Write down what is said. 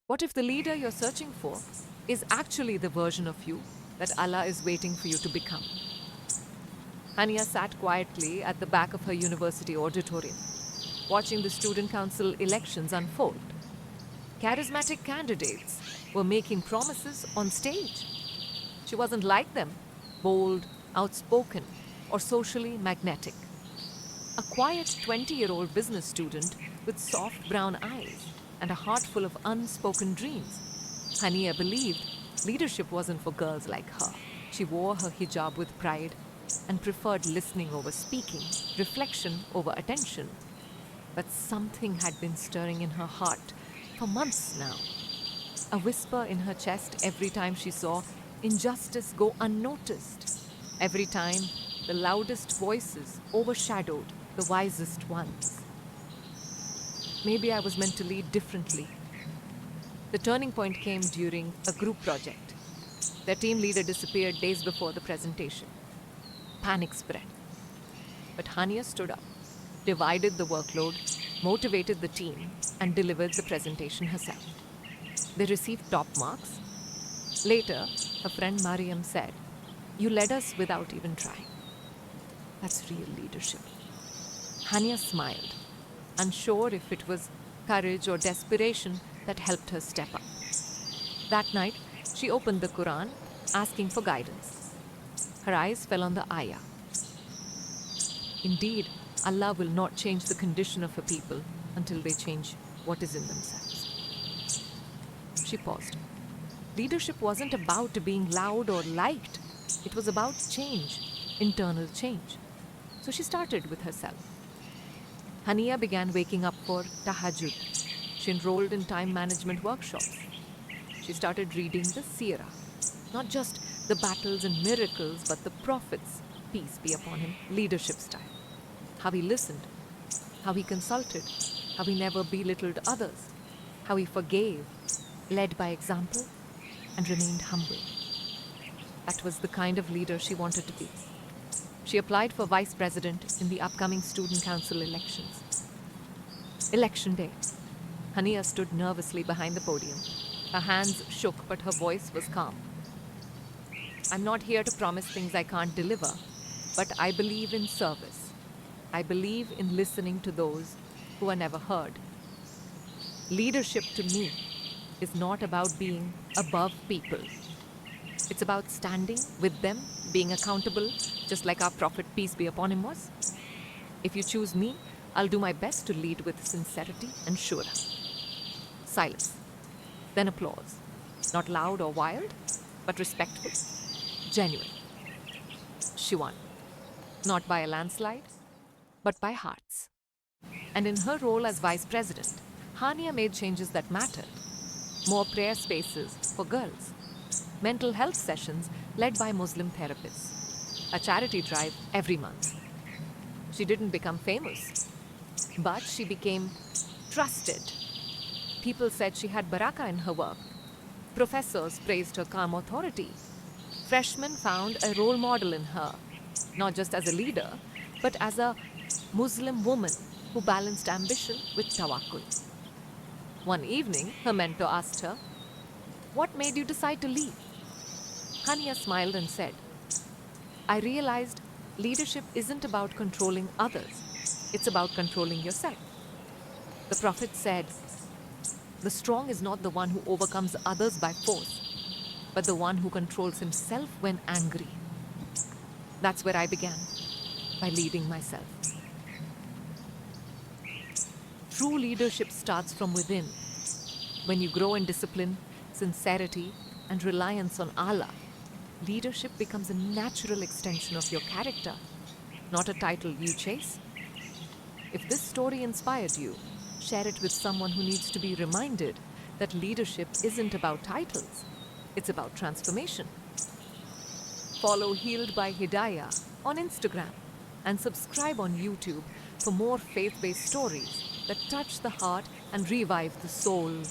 What if the leader you're searching for is actually the version of you that Allah is waiting for you to become? Hania sat quietly at the back of her university auditorium, watching the student council elections unfold. Charismatic candidates were making promises on stage. She wasn't like them, bold, outspoken, or socially magnetic. A quiet 20-year-old business student with soft brown eyes and a heart full of unspoken dreams. Hania believed leadership wasn't for girls like her. She wore her hijab with pride and preferred listening over speaking, reflection over attention. But something had been stirring in her heart for months now. A whisper in her chest every time she saw injustice go unnoticed. Every time the loudest voices overshadowed the wisest ones. Maybe I was meant to lead differently. The turning point came during a group project. Their team leader disappeared days before the presentation. Panic spread. But Hania stood up, divided the workload, motivated the team, and delivered the presentation herself. They received top marks. Later, her friend Mariam said, "You led us without even trying." That's real leadership. Hania smiled, unsure if it was courage or desperation that helped her step up. That night, she opened the Quran, asking for guidance. Her eyes fell on the ayah. Indeed, Allah will not change the condition of a people until they change what is in themselves. She paused. Leadership wasn't about being loud or liked. It was about change, internal change. So she started with herself. Hania began waking up for tahajjud. She enrolled in time management workshops. She started reading the seerah, not just the battles and miracles, but the prophets, peace be upon him, leadership style. How he listened, how he consulted, how he never belittled others, how he forgave, led by example, and remained humble. That was the kind of leader she wanted to be. She applied for vice president in the upcoming student council elections. Election day. Hania stood nervously behind the podium. Her hands shook, but her voice was calm. "I'm not here to promise things I can't deliver, but I believe in service. I believe in listening to those who are never heard. Leadership to me is not about being above people. It's about standing with them, being accountable, just like our prophet, peace be upon him, was. If you choose me, I'll do my best to lead with sincerity and shura." Silence. Then applause. Not loud or wild, but respectful, genuine. She won. Not by a landslide, but by hearts. And in her role as vice president, Hania made changes that mattered. More prayer spaces for girls. Mental health sessions led by Muslim therapists. A charity drive every month. She didn't become famous, but she became trusted. People said she had barakah in her work. Professors praised her calm authority. Freshmen found a role model in her, not just as a leader, but as a Muslim woman who balanced ambition with tawakkul. One evening, her mentor asked her, "What made you decide to leave?" Hania smiled and said, "I realized leadership isn't about controlling others. It's about controlling yourself. The Prophet said, the strong is not the one who overcomes others by force, but the one who controls himself when angry." That's where I began, by leading myself. True leadership starts from within. When you grow in discipline, sincerity, and reliance on Allah, leadership becomes a natural extension of your character, not a title you chase. If this story inspired you, share it with someone who needs to be reminded that leadership isn't about titles, it's about transformation. Follow Healed by Hidayah on Instagram and subscribe on YouTube for more faith-based stories that touch the heart and revive the soul.